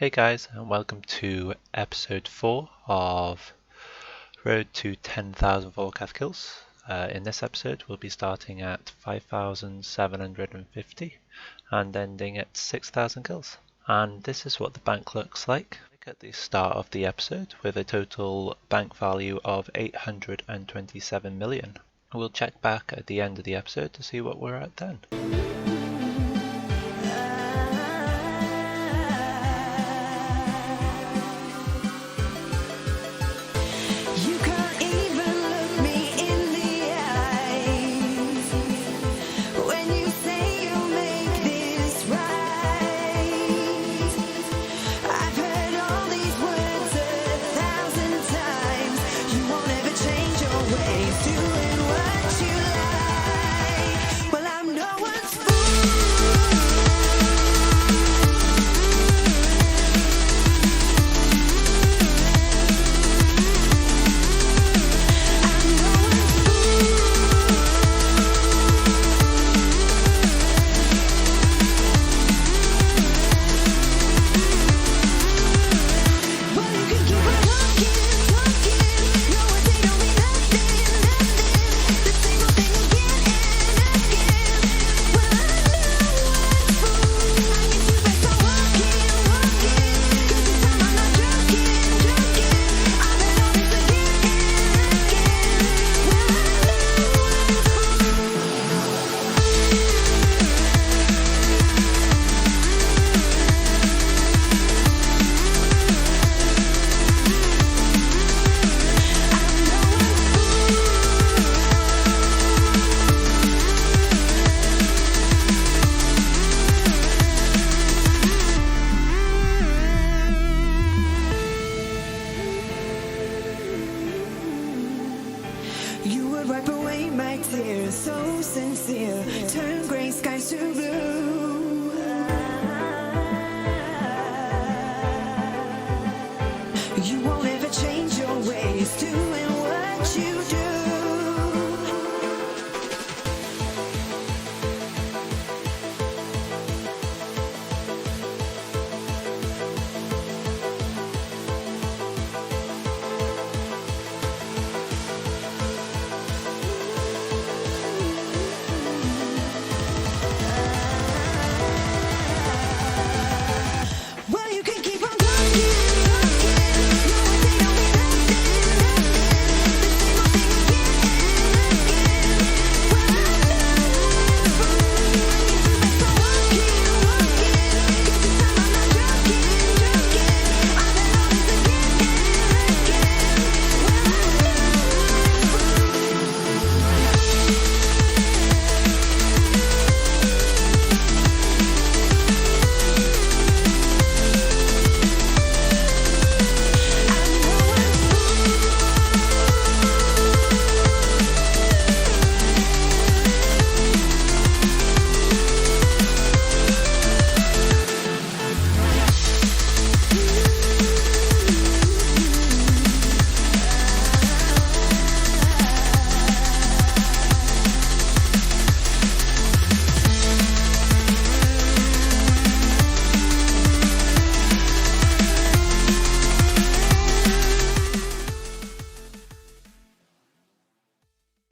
Hey guys, and welcome to episode 4 of Road to 10,000 Vorkath kills. In this episode we'll be starting at 5,750 and ending at 6,000 kills. And this is what the bank looks like at the start of the episode, with a total bank value of 827 million. We'll check back at the end of the episode to see what we're at then. Wipe away my tears, so sincere. Turn gray skies to blue. You won't ever change your ways, doing what you do.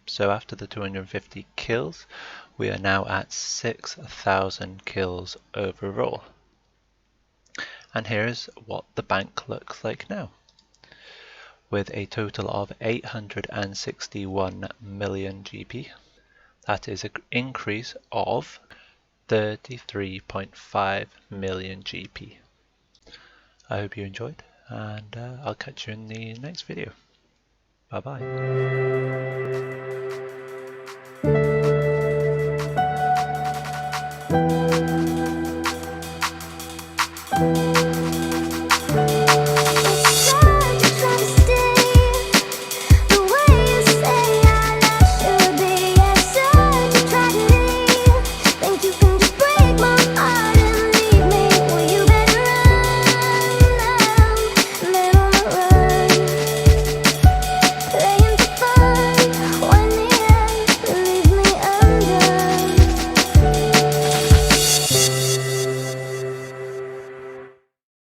So after the 250 kills, we are now at 6,000 kills overall. And here's what the bank looks like now, with a total of 861 million GP. That is an increase of 33.5 million GP. I hope you enjoyed, and I'll catch you in the next video. Bye bye.